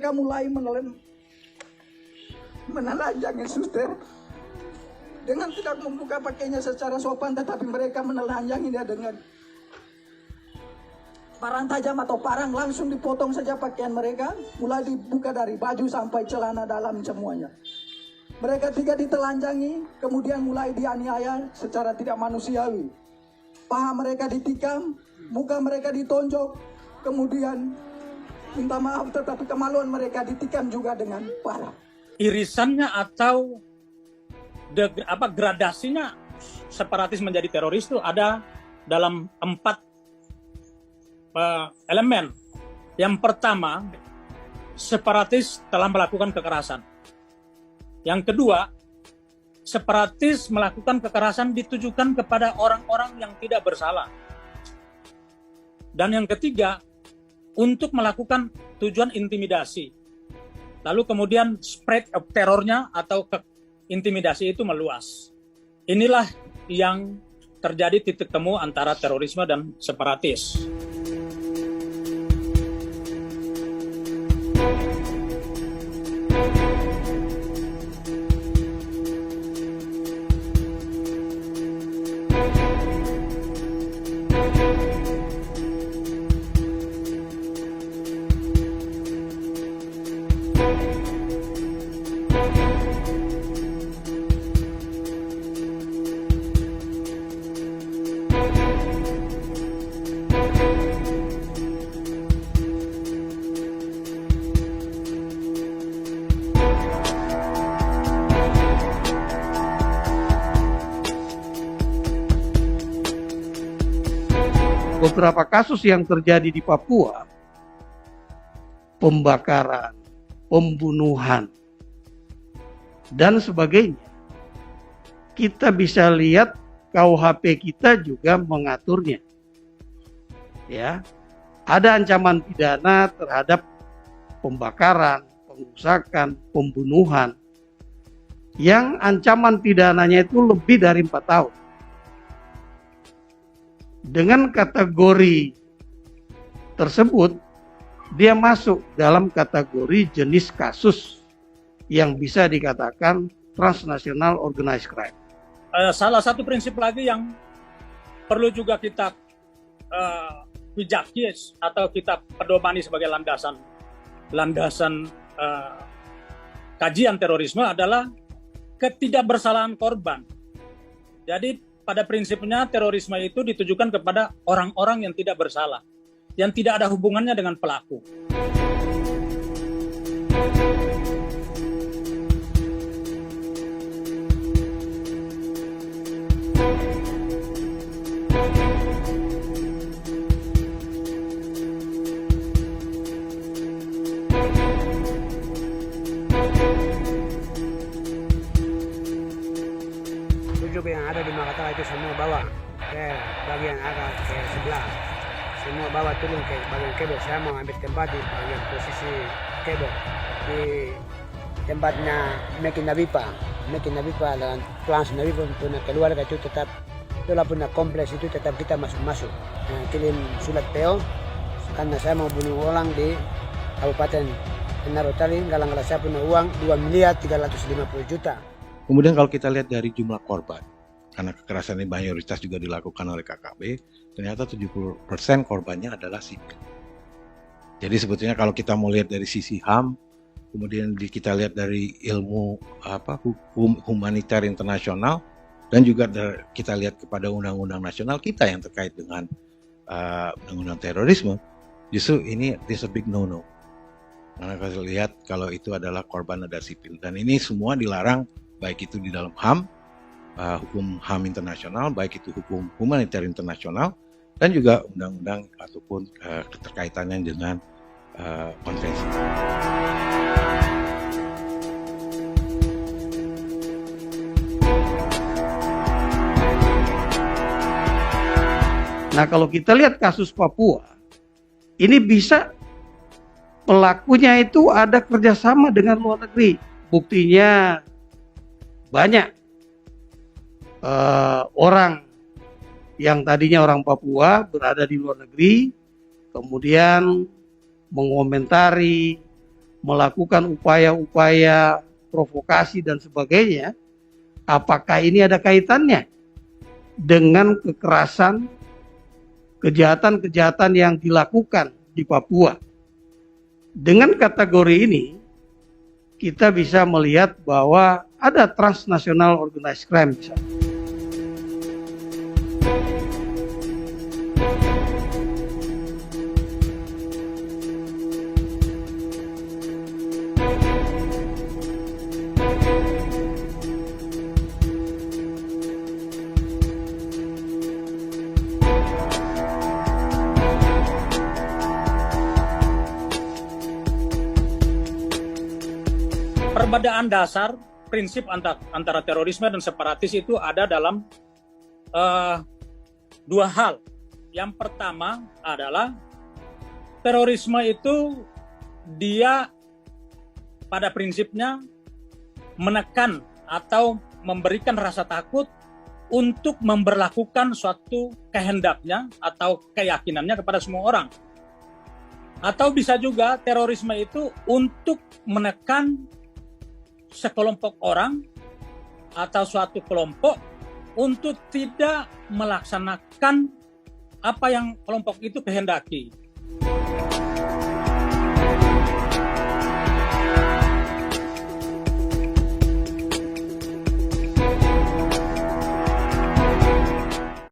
mereka mulai menelanjangi suster dengan tidak membuka pakainya secara sopan, tetapi mereka menelanjangi dia dengan parang tajam atau parang, langsung dipotong saja pakaian mereka, mulai dibuka dari baju sampai celana dalam semuanya. Mereka tiga ditelanjangi, kemudian mulai dianiaya secara tidak manusiawi. Paha mereka ditikam, muka mereka ditonjok, kemudian minta maaf, tetapi kemaluan mereka ditikam juga dengan parah. Irisannya atau gradasinya separatis menjadi teroris itu ada dalam 4 elemen. Yang pertama, separatis telah melakukan kekerasan. Yang kedua, separatis melakukan kekerasan ditujukan kepada orang-orang yang tidak bersalah. Dan yang ketiga, untuk melakukan tujuan intimidasi. Lalu kemudian spread of terornya atau intimidasi itu meluas. Inilah yang terjadi titik temu antara terorisme dan separatis. Beberapa kasus yang terjadi di Papua, pembakaran, pembunuhan, dan sebagainya, kita bisa lihat KUHP kita juga mengaturnya. Ya, ada ancaman pidana terhadap pembakaran, pengerusakan, pembunuhan, yang ancaman pidananya itu lebih dari 4 tahun. Dengan kategori tersebut, dia masuk dalam kategori jenis kasus yang bisa dikatakan transnational organized crime. Salah satu prinsip lagi yang perlu juga kita bijaki atau kita pedomani sebagai landasan kajian terorisme adalah ketidakbersalahan korban. Jadi pada prinsipnya terorisme itu ditujukan kepada orang-orang yang tidak bersalah, yang tidak ada hubungannya dengan pelaku. Yang ada di Makassar itu semua bawa ke bagian agak ke sebelah, semua bawa turun ke bagian kabel. Saya mau ambil tempat di bagian posisi kabel di tempatnya Mekin Nabipa dan Plans Nabipa punya keluarga itu tetap, itulah punya kompleks itu tetap kita masuk. Nah, kirim surat PO karena saya mau bunuh orang di Kabupaten Narotali, galang-galang saya punya uang 2.350.000.000. Kemudian kalau kita lihat dari jumlah korban, karena kekerasan ini mayoritas juga dilakukan oleh KKB, ternyata 70% korbannya adalah sipil. Jadi sebetulnya kalau kita mau lihat dari sisi HAM, kemudian kita lihat dari ilmu hukum humaniter internasional, dan juga kita lihat kepada undang-undang nasional kita yang terkait dengan undang-undang terorisme, justru ini is a big no-no. Karena kita lihat kalau itu adalah korban ada sipil, dan ini semua dilarang, baik itu di dalam HAM, hukum HAM internasional, baik itu hukum humaniter internasional, dan juga undang-undang ataupun keterkaitannya dengan konvensi. Nah, kalau kita lihat kasus Papua, ini bisa pelakunya itu ada kerjasama dengan luar negeri. Buktinya banyak orang yang tadinya orang Papua berada di luar negeri, kemudian mengomentari melakukan upaya-upaya provokasi dan sebagainya, apakah ini ada kaitannya dengan kekerasan, kejahatan-kejahatan yang dilakukan di Papua? Dengan kategori ini, kita bisa melihat bahwa ada transnational organized crime misalnya. Perbedaan dasar prinsip antara terorisme dan separatis itu ada dalam dua hal. Yang pertama adalah terorisme itu dia pada prinsipnya menekan atau memberikan rasa takut untuk memberlakukan suatu kehendaknya atau keyakinannya kepada semua orang. Atau bisa juga terorisme itu untuk menekan sekelompok orang atau suatu kelompok untuk tidak melaksanakan apa yang kelompok itu kehendaki.